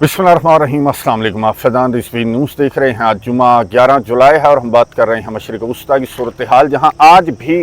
बिस्मिल्लाहिर्रहमानिर्रहीम, अस्सलाम वालेकुम। आप फैज़ान रिज़वी न्यूज़ देख रहे हैं। आज जुमा 11 जुलाई है और हम बात कर रहे हैं मशरिक़ वस्ता की सूरत हाल, जहाँ आज भी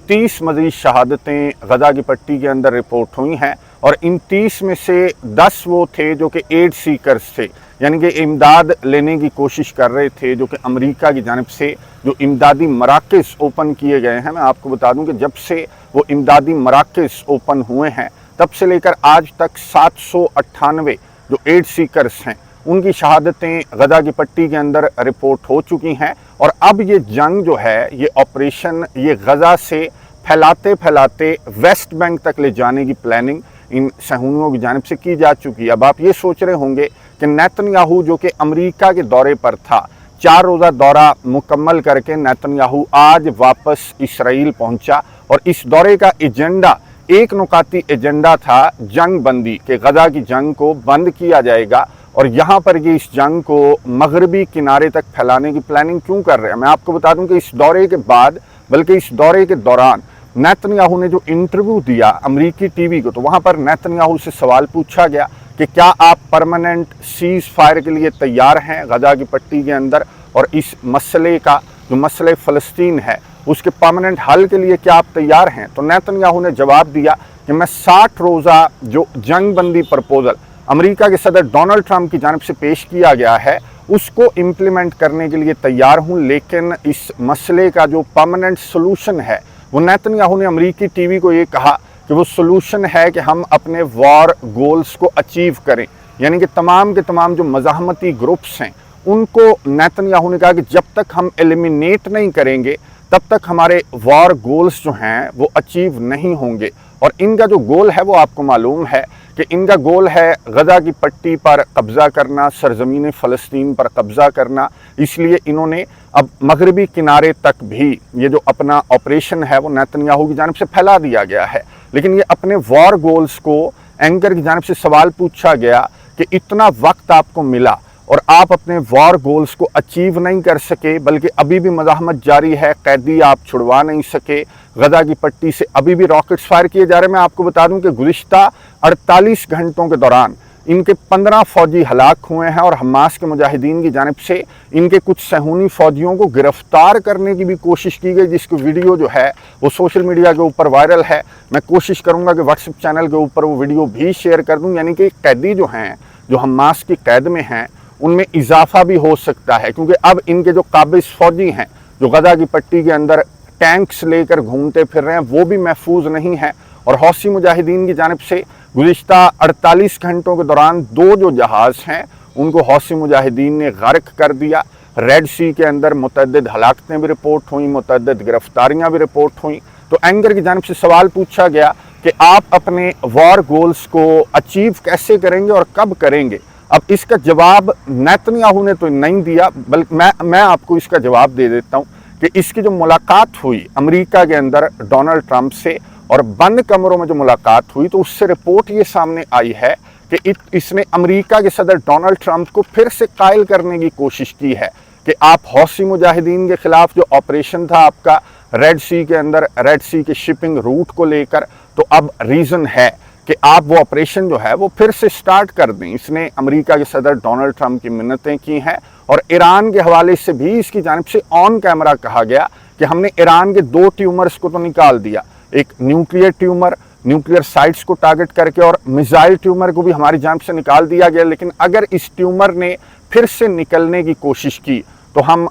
30 मज़ीद शहादतें गज़ा की पट्टी के अंदर रिपोर्ट हुई हैं और इन 30 में से 10 वो थे जो कि एड सीकर्स थे, यानी कि इमदाद लेने की कोशिश कर रहे थे, जो कि अमेरिका की जानिब से जो इमदादी मराकज़ ओपन किए गए हैं। मैं आपको बता दूं कि जब से वो इमदादी मराकज़ ओपन हुए हैं तब से लेकर आज तक 798 जो एड सीकर्स हैं उनकी शहादतें गज़ा की पट्टी के अंदर रिपोर्ट हो चुकी हैं। और अब ये जंग जो है, ये ऑपरेशन, ये गज़ा से फैलाते फैलाते वेस्ट बैंक तक ले जाने की प्लानिंग इन सहूनियों की जानिब से की जा चुकी है। अब आप ये सोच रहे होंगे कि नेतन्याहू जो कि अमेरिका के दौरे पर था, 4 रोज़ा दौरा मुकम्मल करके नेतन्याहू आज वापस इसराइल पहुंचा और इस दौरे का एजेंडा, एक नुकाती एजेंडा था जंग बंदी के, गज़ा की जंग को बंद किया जाएगा। और यहाँ पर ये इस जंग को मगरबी किनारे तक फैलाने की प्लानिंग क्यों कर रहे हैं। मैं आपको बता दूं कि इस दौरे के बाद, बल्कि इस दौरे के दौरान नेतन्याहू ने जो इंटरव्यू दिया अमरीकी टीवी को, तो वहाँ पर नेतन्याहू से सवाल पूछा गया कि क्या आप परमानेंट सीज़ फायर के लिए तैयार हैं गज़ा की पट्टी के अंदर, और इस मसले का जो मसले फ़लस्तीन है उसके परमानेंट हल के लिए क्या आप तैयार हैं। तो नेतन्याहू ने जवाब दिया कि मैं 60 रोज़ा जो जंग बंदी प्रपोज़ल अमेरिका के सदर डोनाल्ड ट्रंप की जानिब से पेश किया गया है उसको इम्प्लीमेंट करने के लिए तैयार हूं, लेकिन इस मसले का जो परमानेंट सोल्यूशन है, वो नेतन्याहू ने अमेरिकी टीवी को ये कहा कि वो सोल्यूशन है कि हम अपने वॉर गोल्स को अचीव करें, यानी कि तमाम के तमाम जो मज़ाहमती ग्रुप्स हैं उनको नेतन्याहू ने कहा कि जब तक हम एलिमिनेट नहीं करेंगे तब तक हमारे वॉर गोल्स जो हैं वो अचीव नहीं होंगे। और इनका जो गोल है वो आपको मालूम है कि इनका गोल है गज़ा की पट्टी पर कब्ज़ा करना, सरज़मीन फ़लस्तीन पर कब्ज़ा करना। इसलिए इन्होंने अब मगरबी किनारे तक भी ये जो अपना ऑपरेशन है वो नेतन्याहू की जानिब से फैला दिया गया है। लेकिन ये अपने वॉर गोल्स को, एंकर की जानिब से सवाल पूछा गया कि इतना वक्त आपको मिला और आप अपने वॉर गोल्स को अचीव नहीं कर सके, बल्कि अभी भी मज़ाहमत जारी है, कैदी आप छुड़वा नहीं सके, गज़ा की पट्टी से अभी भी रॉकेट्स फायर किए जा रहे हैं। मैं आपको बता दूं कि गुज़िश्ता 48 घंटों के दौरान इनके 15 फ़ौजी हलाक हुए हैं और हमास के मुजाहिदीन की जानिब से इनके कुछ सहूनी फ़ौजियों को गिरफ़्तार करने की भी कोशिश की गई, जिसकी वीडियो जो है वो सोशल मीडिया के ऊपर वायरल है। मैं कोशिश करूँगा कि व्हाट्सएप चैनल के ऊपर वो वीडियो भी शेयर कर दूँ। यानी कि कैदी जो हैं, जो हमास की कैद में हैं, उनमें इजाफा भी हो सकता है, क्योंकि अब इनके जो काबिज फौजी हैं जो गज़ा की पट्टी के अंदर टैंक्स लेकर घूमते फिर रहे हैं वो भी महफूज नहीं है। और हौसी मुजाहिदीन की जानिब से गुज़िश्ता 48 घंटों के दौरान 2 जो जहाज़ हैं उनको हौसी मुजाहिदीन ने गर्क कर दिया। रेड सी के अंदर मुतअद्दिद हलाकतें भी रिपोर्ट हुई, मुतअद्दिद गिरफ्तारियाँ भी रिपोर्ट हुई। तो एंकर की जानिब से सवाल पूछा गया कि आप अपने वॉर गोल्स को अचीव कैसे करेंगे और कब करेंगे। अब इसका जवाब नेतन्याहू ने तो नहीं दिया, बल्कि मैं आपको इसका जवाब दे देता हूँ कि इसकी जो मुलाकात हुई अमेरिका के अंदर डोनाल्ड ट्रंप से और बंद कमरों में जो मुलाकात हुई, तो उससे रिपोर्ट ये सामने आई है कि इसने अमेरिका के सदर डोनाल्ड ट्रंप को फिर से कायल करने की कोशिश की है कि आप हौसी मुजाहिदीन के खिलाफ जो ऑपरेशन था आपका रेड सी के अंदर, रेड सी के शिपिंग रूट को लेकर, तो अब रीज़न है कि आप वो ऑपरेशन जो है वो फिर से स्टार्ट कर दें। इसने अमेरिका के सदर डोनाल्ड ट्रंप की मिन्नतें की हैं और ईरान के हवाले से भी इसकी जानिब से ऑन कैमरा कहा गया कि हमने ईरान के 2 ट्यूमर्स को तो निकाल दिया, एक न्यूक्लियर ट्यूमर, न्यूक्लियर साइट्स को टारगेट करके, और मिसाइल ट्यूमर को भी हमारी जानिब से निकाल दिया गया। लेकिन अगर इस ट्यूमर ने फिर से निकलने की कोशिश की तो हम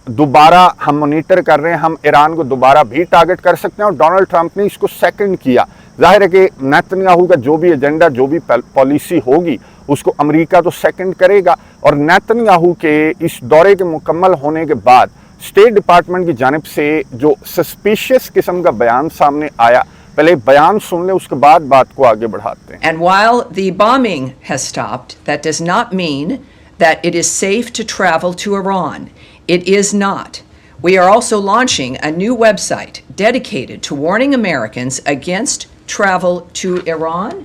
मॉनिटर कर रहे हैं, हम ईरान को दोबारा भी टारगेट कर सकते हैं। और डोनाल्ड ट्रंप ने इसको सेकंड किया। जाहिर है कि नेतन्याहू का जो भी एजेंडा, जो भी पॉलिसी होगी उसको अमेरिका तो सेकंड करेगा। और नेतन्याहू के इस दौरे के मुकम्मल होने के बाद स्टेट डिपार्टमेंट की जानिब से जो सस्पिशियस किस्म का बयान सामने आया, पहले बयान सुन ले, उसके बाद बात को आगे बढ़ाते हैं। And while the bombing has stopped, that does not mean that it is safe to travel to Iran. It is not. We are also launching a new website dedicated to warning Americans against travel to Iran.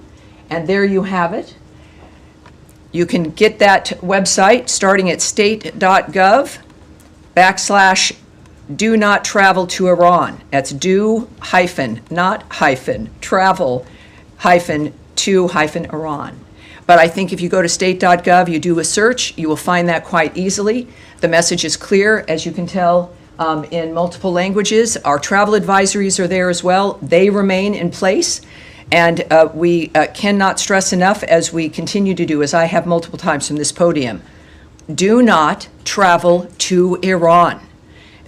And there you have it. You can get that website starting at state.gov / do not travel to Iran. That's do hyphen, not hyphen, travel hyphen to hyphen Iran. But I think if you go to state.gov, you do a search, you will find that quite easily. The message is clear, as you can tell, in multiple languages. Our travel advisories are there as well. They remain in place. And we cannot stress enough, as we continue to do, as I have multiple times from this podium, do not travel to Iran,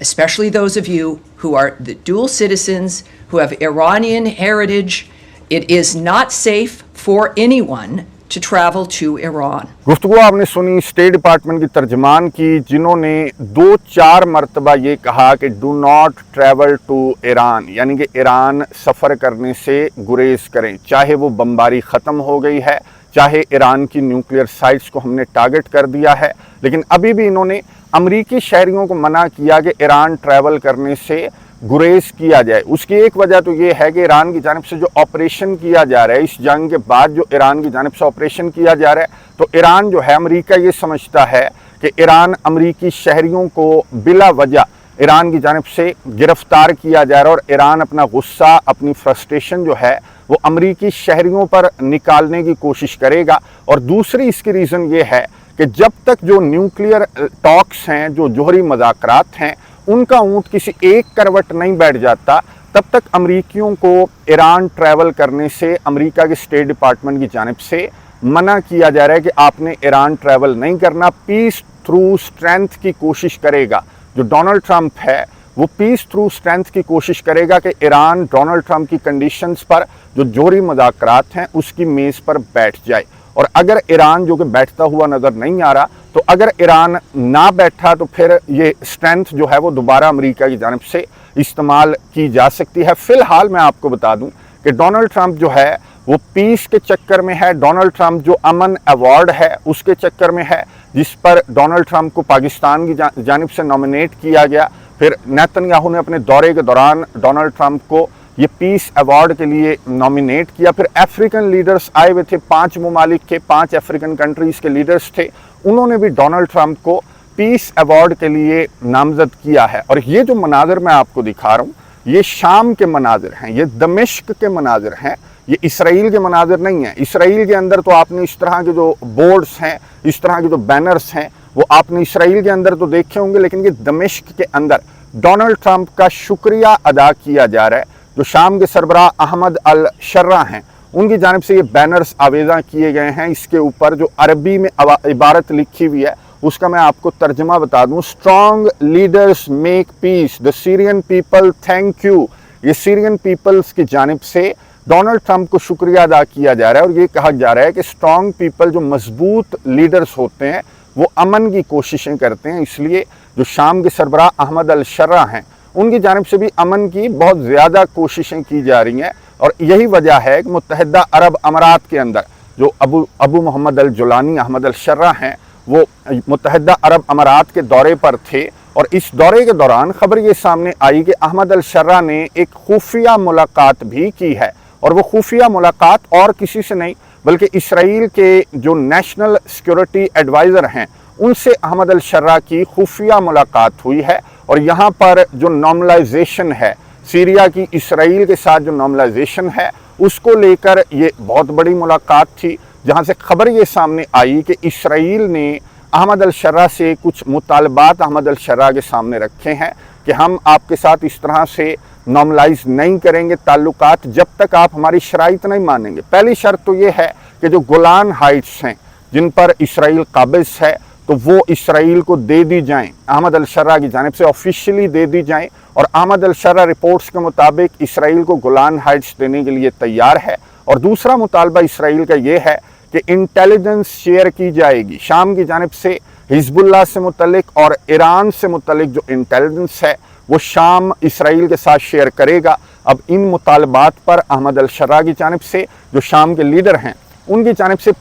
especially those of you who are the dual citizens, who have Iranian heritage. It is not safe for anyone to travel to Iran. गुफ्तगू आपने सुनी state department की तर्जमान की, जिन्होंने 2-4 मरतबा ये कहा कि do not travel to Iran, यानी कि ईरान सफ़र करने से गुरेज करें, चाहे वो बमबारी ख़त्म हो गई है, चाहे ईरान की न्यूक्लियर साइट्स को हमने टारगेट कर दिया है, लेकिन अभी भी इन्होंने अमरीकी शहरियों को मना किया कि ईरान ट्रैवल करने से गुरेज किया जाए। उसकी एक वजह तो ये है कि ईरान की जानिब से जो ऑपरेशन किया जा रहा है, इस जंग के बाद जो ईरान की जानिब से ऑपरेशन किया जा रहा है, तो ईरान जो है, अमेरिका ये समझता है कि ईरान अमरीकी शहरियों को बिला वजह ईरान की जानिब से गिरफ्तार किया जा रहा है, और ईरान अपना गुस्सा, अपनी फ्रस्ट्रेशन जो है वो अमरीकी शहरियों पर निकालने की कोशिश करेगा। और दूसरी इसकी रीज़न ये है कि जब तक जो न्यूक्लियर टॉक्स हैं, जो जोहरी मज़ाकरात हैं, उनका ऊँट किसी एक करवट नहीं बैठ जाता, तब तक अमरीकियों को ईरान ट्रैवल करने से अमेरिका के स्टेट डिपार्टमेंट की जानिब से मना किया जा रहा है कि आपने ईरान ट्रैवल नहीं करना। पीस थ्रू स्ट्रेंथ की कोशिश करेगा जो डोनाल्ड ट्रंप है, वो पीस थ्रू स्ट्रेंथ की कोशिश करेगा कि ईरान डोनाल्ड ट्रंप की कंडीशंस पर जो जोहरी मुज़ाकरात हैं उसकी मेज़ पर बैठ जाए। और अगर ईरान जो कि बैठता हुआ नज़र नहीं आ रहा, तो अगर ईरान ना बैठा तो फिर ये स्ट्रेंथ जो है वो दोबारा अमेरिका की जानिब से इस्तेमाल की जा सकती है। फ़िलहाल मैं आपको बता दूं कि डोनाल्ड ट्रंप जो है वो पीस के चक्कर में है। डोनाल्ड ट्रंप जो अमन अवार्ड है उसके चक्कर में है, जिस पर डोनाल्ड ट्रंप को पाकिस्तान की जानिब से नॉमिनेट किया गया। फिर नेतन्याहू ने अपने दौरे के दौरान डोनाल्ड ट्रंप को ये पीस अवार्ड के लिए नॉमिनेट किया। फिर अफ्रीकन लीडर्स आए हुए थे, 5 ममालिक के 5 अफ्रीकन कंट्रीज़ के लीडर्स थे, उन्होंने भी डोनाल्ड ट्रंप को पीस अवार्ड के लिए नामजद किया है। और ये जो मनाजिर मैं आपको दिखा रहा हूँ, ये शाम के मनाजिर हैं, ये दमिश्क के मनाजिर हैं, ये इसराइल के मनाजिर नहीं हैं। इसराइल के अंदर तो आपने इस तरह के जो बोर्ड्स हैं, इस तरह के जो बैनर्स हैं, वो आपने इसराइल के अंदर तो देखे होंगे, लेकिन ये दमिश्क के अंदर डोनाल्ड ट्रंप का शुक्रिया अदा किया जा रहा है। जो शाम के सरबराह अहमद अल शर्रा हैं, उनकी जानिब से ये बैनर्स आवेज़ा किए गए हैं। इसके ऊपर जो अरबी में इबारत लिखी हुई है उसका मैं आपको तर्जमा बता दूं, strong leaders make peace, the Syrian people thank you. ये सीरियन पीपल्स की जानिब से डोनाल्ड ट्रंप को शुक्रिया अदा किया जा रहा है। और ये कहा जा रहा है कि स्ट्रॉन्ग पीपल, जो मजबूत लीडर्स होते हैं, वो अमन की कोशिशें करते हैं। इसलिए जो शाम के सरबराह अहमद अल शर्रा हैं, उनकी जानिब से भी अमन की बहुत ज़्यादा कोशिशें की जा रही हैं। और यही वजह है कि मुत्तहिदा अरब अमारात के अंदर जो अबू मोहम्मद अल जुलानी अहमद अल शर्रा हैं, वो मुत्तहिदा अरब अमारात के दौरे पर थे। और इस दौरे के दौरान खबर ये सामने आई कि अहमद अल शर्रा ने एक खुफिया मुलाकात भी की है। और वो खुफिया मुलाकात और किसी से नहीं बल्कि इसराइल के जो नेशनल सिक्योरिटी एडवाइज़र हैं, उनसे अहमद अल शर्रा की खुफिया मुलाकात हुई है। और यहाँ पर जो नॉर्मलाइजेशन है, सीरिया की इसराइल के साथ जो नॉर्मलाइजेशन है, उसको लेकर ये बहुत बड़ी मुलाकात थी, जहाँ से खबर ये सामने आई कि इसराइल ने अहमद अल शर्रा से कुछ मुतालबात अहमद अल शर्रा के सामने रखे हैं कि हम आपके साथ इस तरह से नॉर्मलाइज नहीं करेंगे ताल्लुकात जब तक आप हमारी शराइत नहीं मानेंगे। पहली शर्त तो ये है कि जो गोलान हाइट्स हैं जिन पर इसराइल काबिज है, तो वो इसराइल को दे दी जाएं, अहमद अल शर्रा की जानिब से ऑफिशियली दे दी जाएं। और अहमद अल शर्रा रिपोर्ट्स के मुताबिक इसराइल को गोलान हाइट्स देने के लिए तैयार है। और दूसरा मुतालबा इसराइल का ये है कि इंटेलिजेंस शेयर की जाएगी शाम की जानिब से। हिजबुल्लाह से मुतल्लिक और ईरान से मुतल्लिक जो इंटेलिजेंस है वो शाम इसराइल के साथ शेयर करेगा। अब इन मुतालबात पर अहमद अल शर्रा की जानिब से जो शाम के लीडर हैं, उनकी जानिब से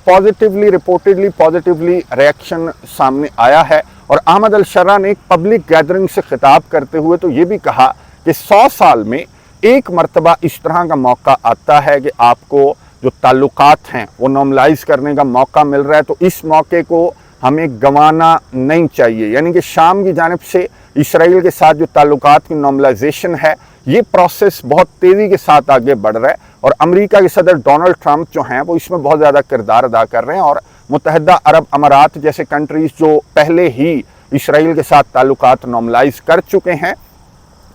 रिपोर्टेडली पॉजिटिवली रिएक्शन सामने आया है। और अहमद अल शर्रा ने एक पब्लिक गैदरिंग से खिताब करते हुए तो ये भी कहा कि 100 साल में एक मरतबा इस तरह का मौका आता है कि आपको जो ताल्लुकात हैं वो नॉर्मलाइज करने का मौका मिल रहा है, तो इस मौके को हमें गंवाना नहीं चाहिए। यानी कि शाम की जानिब से इसराइल के साथ जो ताल्लुकात की नॉर्मलाइजेशन है, ये प्रोसेस बहुत तेज़ी के साथ आगे बढ़ रहा है। اور امریکہ کے صدر ڈونلڈ ٹرمپ جو ہیں وہ اس میں بہت زیادہ کردار ادا کر رہے ہیں، اور متحدہ عرب امارات جیسے کنٹریز جو پہلے ہی اسرائیل کے ساتھ تعلقات نارملائز کر چکے ہیں،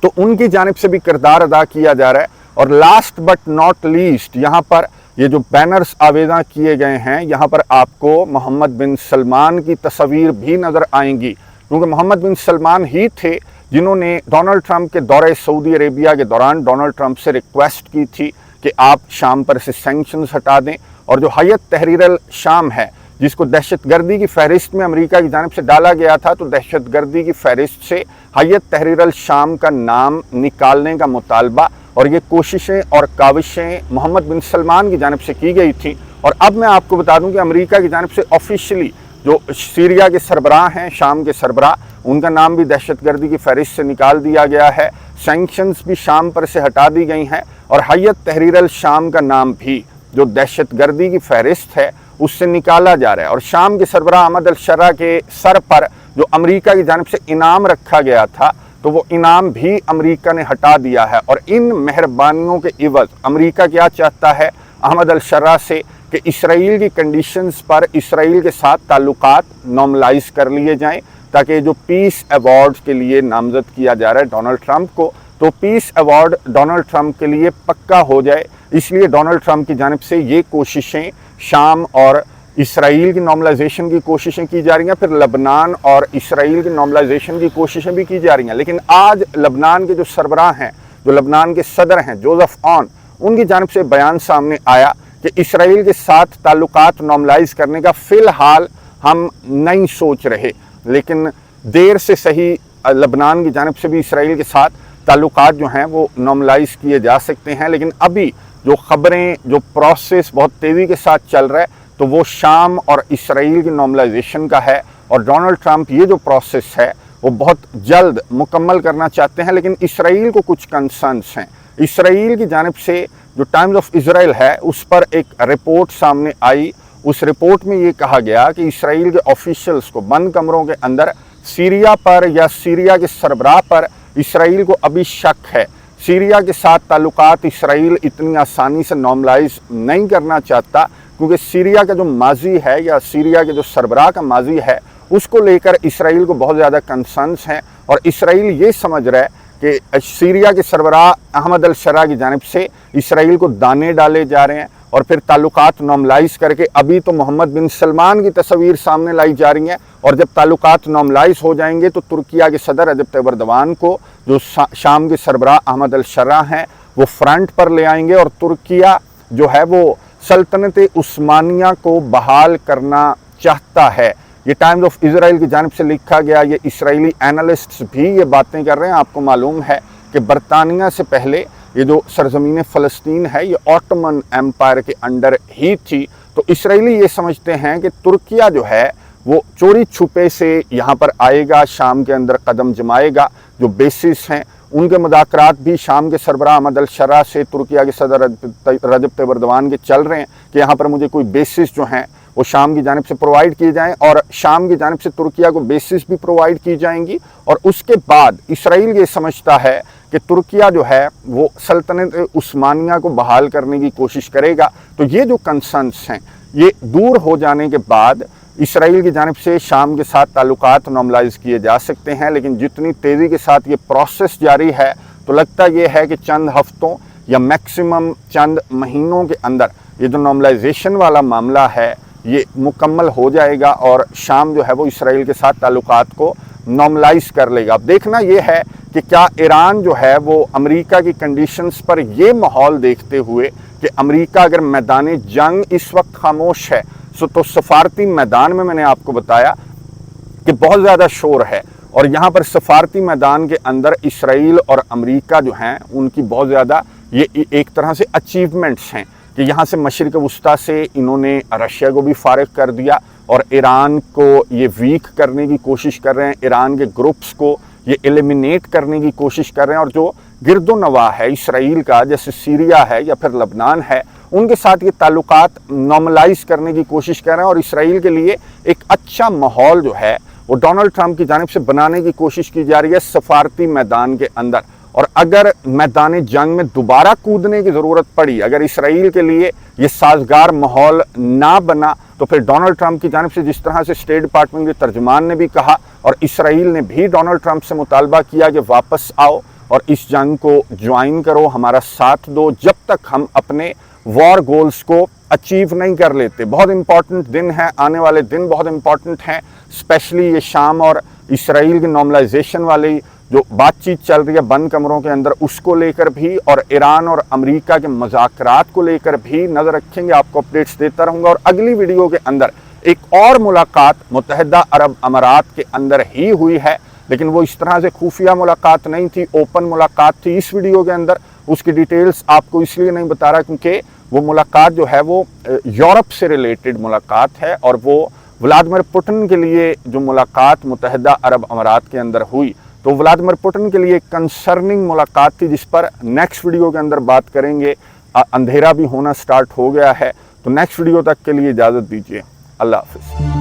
تو ان کی جانب سے بھی کردار ادا کیا جا رہا ہے۔ اور لاسٹ بٹ ناٹ لیسٹ، یہاں پر یہ جو بینرز آویزاں کیے گئے ہیں، یہاں پر آپ کو محمد بن سلمان کی تصاویر بھی نظر آئیں گی، کیونکہ محمد بن سلمان ہی تھے جنہوں نے ڈونلڈ ٹرمپ کے دورہ سعودی عربیہ کے دوران ڈونلڈ ٹرمپ سے ریکویسٹ کی تھی کہ آپ شام پر سے سینکشنز ہٹا دیں، اور جو حیت تحریر الشام ہے جس کو دہشت گردی کی فہرست میں امریکہ کی جانب سے ڈالا گیا تھا، تو دہشت گردی کی فہرست سے حیت تحریر الشام کا نام نکالنے کا مطالبہ اور یہ کوششیں اور کاوشیں محمد بن سلمان کی جانب سے کی گئی تھیں۔ اور اب میں آپ کو بتا دوں کہ امریکہ کی جانب سے آفیشلی جو سیریا کے سربراہ ہیں، شام کے سربراہ، ان کا نام بھی دہشت گردی کی فہرست سے نکال دیا گیا ہے، سینکشنز بھی شام پر سے ہٹا دی گئی ہیں، اور حیت تحریر الشام کا نام بھی جو دہشت گردی کی فہرست ہے اس سے نکالا جا رہا ہے۔ اور شام کے سربراہ احمد الشرع کے سر پر جو امریکہ کی جانب سے انعام رکھا گیا تھا، تو وہ انعام بھی امریکہ نے ہٹا دیا ہے۔ اور ان مہربانیوں کے عوض امریکہ کیا چاہتا ہے احمد الشرع سے کہ اسرائیل کی کنڈیشنز پر اسرائیل کے ساتھ تعلقات نارملائز کر لیے جائیں، تاکہ جو پیس ایوارڈ کے لیے نامزد کیا جا رہا ہے ڈونلڈ ٹرمپ کو، تو پیس ایوارڈ ڈونلڈ ٹرمپ کے لیے پکا ہو جائے۔ اس لیے ڈونلڈ ٹرمپ کی جانب سے یہ کوششیں شام اور اسرائیل کی نارملائزیشن کی کوششیں کی جا رہی ہیں، پھر لبنان اور اسرائیل کی نارملائزیشن کی کوششیں بھی کی جا رہی ہیں۔ لیکن آج لبنان کے جو سربراہ ہیں، جو لبنان کے صدر ہیں جوزف آن، ان کی جانب سے بیان سامنے آیا کہ اسرائیل کے ساتھ تعلقات نارملائز کرنے کا فی الحال ہم نہیں سوچ رہے، لیکن دیر سے صحیح لبنان کی جانب سے بھی اسرائیل کے ساتھ تعلقات جو ہیں وہ نارملائز کیے جا سکتے ہیں۔ لیکن ابھی جو خبریں، جو پروسیس بہت تیزی کے ساتھ چل رہا ہے، تو وہ شام اور اسرائیل کی نارملائزیشن کا ہے، اور ڈونلڈ ٹرمپ یہ جو پروسیس ہے وہ بہت جلد مکمل کرنا چاہتے ہیں۔ لیکن اسرائیل کو کچھ کنسرنس ہیں۔ اسرائیل کی جانب سے جو ٹائمز آف اسرائیل ہے اس پر ایک رپورٹ سامنے آئی، اس رپورٹ میں یہ کہا گیا کہ اسرائیل کے آفیشلز کو بند کمروں کے اندر سیریا پر یا سیریا کے سربراہ پر اسرائیل کو ابھی شک ہے۔ سیریا کے ساتھ تعلقات اسرائیل اتنی آسانی سے نارملائز نہیں کرنا چاہتا، کیونکہ سیریا کا جو ماضی ہے یا سیریا کے جو سربراہ کا ماضی ہے اس کو لے کر اسرائیل کو بہت زیادہ کنسرنس ہیں، اور اسرائیل یہ سمجھ رہا ہے کہ سیریا کے سربراہ احمد الشرع کی جانب سے اسرائیل کو دانے ڈالے جا رہے ہیں، اور پھر تعلقات نارملائز کر کے ابھی تو محمد بن سلمان کی تصاویر سامنے لائی جا رہی ہیں، اور جب تعلقات نارملائز ہو جائیں گے تو ترکیہ کے صدر رجب طیب ایردوان کو، جو شام کے سربراہ احمد الشرع ہیں، وہ فرنٹ پر لے آئیں گے، اور ترکیہ جو ہے وہ سلطنت عثمانیہ کو بحال کرنا چاہتا ہے۔ یہ ٹائمز آف اسرائیل کی جانب سے لکھا گیا، یہ اسرائیلی اینالسٹس بھی یہ باتیں کر رہے ہیں۔ آپ کو معلوم ہے کہ برطانیہ سے پہلے یہ جو سرزمین فلسطین ہے یہ آٹومن ایمپائر کے انڈر ہی تھی، تو اسرائیلی یہ سمجھتے ہیں کہ ترکیہ جو ہے وہ چوری چھپے سے یہاں پر آئے گا، شام کے اندر قدم جمائے گا۔ جو بیسس ہیں ان کے مذاکرات بھی شام کے سربراہ احمد الشرع سے ترکیہ کے صدر رجب طیب ایردوان کے چل رہے ہیں کہ یہاں پر مجھے کوئی بیسس جو ہیں وہ شام کی جانب سے پرووائڈ کیے جائیں، اور شام کی جانب سے ترکیہ کو بیسس بھی پرووائڈ کی جائیں گی۔ اور اس کے بعد اسرائیل یہ سمجھتا ہے کہ ترکیہ جو ہے وہ سلطنت عثمانیہ کو بحال کرنے کی کوشش کرے گا۔ تو یہ جو کنسرنس ہیں یہ دور ہو جانے کے بعد اسرائیل کی جانب سے شام کے ساتھ تعلقات نارملائز کیے جا سکتے ہیں۔ لیکن جتنی تیزی کے ساتھ یہ پروسیس جاری ہے تو لگتا یہ ہے کہ چند ہفتوں یا میکسیمم چند مہینوں کے اندر یہ جو نارملائزیشن والا معاملہ ہے یہ مکمل ہو جائے گا، اور شام جو ہے وہ اسرائیل کے ساتھ تعلقات کو نارملائز کر لے گا۔ اب دیکھنا یہ ہے کہ کیا ایران جو ہے وہ امریکہ کی کنڈیشنز پر یہ ماحول دیکھتے ہوئے کہ امریکہ اگر میدان جنگ اس وقت خاموش ہے، تو سفارتی میدان میں نے آپ کو بتایا کہ بہت زیادہ شور ہے، اور یہاں پر سفارتی میدان کے اندر اسرائیل اور امریکہ جو ہیں ان کی بہت زیادہ یہ ایک طرح سے اچیومنٹس ہیں کہ یہاں سے مشرق وسطیٰ سے انہوں نے رشیا کو بھی فارغ کر دیا، اور ایران کو یہ ویک کرنے کی کوشش کر رہے ہیں، ایران کے گروپس کو یہ ایلیمینیٹ کرنے کی کوشش کر رہے ہیں، اور جو گرد و نواح ہے اسرائیل کا، جیسے سیریا ہے یا پھر لبنان ہے، ان کے ساتھ یہ تعلقات نارملائز کرنے کی کوشش کر رہے ہیں۔ اور اسرائیل کے لیے ایک اچھا ماحول جو ہے وہ ڈونلڈ ٹرمپ کی جانب سے بنانے کی کوشش کی جا رہی ہے سفارتی میدان کے اندر۔ اور اگر میدان جنگ میں دوبارہ کودنے کی ضرورت پڑی، اگر اسرائیل کے لیے یہ سازگار ماحول نہ بنا، تو پھر ڈونلڈ ٹرمپ کی جانب سے جس طرح سے اسٹیٹ ڈپارٹمنٹ کے ترجمان نے بھی کہا اور اسرائیل نے بھی ڈونلڈ ٹرمپ سے مطالبہ کیا کہ واپس آؤ اور اس جنگ کو جوائن کرو، ہمارا ساتھ دو، جب تک ہم اپنے وار گولز کو اچیو نہیں کر لیتے۔ بہت امپورٹنٹ دن ہے، آنے والے دن بہت امپورٹنٹ ہیں، اسپیشلی یہ شام اور اسرائیل کی نارملائزیشن والی جو بات چیت چل رہی ہے بند کمروں کے اندر، اس کو لے کر بھی، اور ایران اور امریکہ کے مذاکرات کو لے کر بھی نظر رکھیں گے۔ آپ کو اپڈیٹس دیتا رہوں گا، اور اگلی ویڈیو کے اندر ایک اور ملاقات متحدہ عرب امارات کے اندر ہی ہوئی ہے، لیکن وہ اس طرح سے خفیہ ملاقات نہیں تھی، اوپن ملاقات تھی۔ اس ویڈیو کے اندر اس کی ڈیٹیلز آپ کو اس لیے نہیں بتا رہا کیونکہ وہ ملاقات جو ہے وہ یورپ سے ریلیٹڈ ملاقات ہے، اور وہ ولادیمیر پوٹن کے لیے جو ملاقات متحدہ عرب امارات کے اندر ہوئی، تو ولادیمیر پوٹن کے لیے کنسرننگ ملاقات تھی، جس پر نیکسٹ ویڈیو کے اندر بات کریں گے۔ اندھیرا بھی ہونا سٹارٹ ہو گیا ہے، تو نیکسٹ ویڈیو تک کے لیے اجازت دیجیے۔ اللہ حافظ۔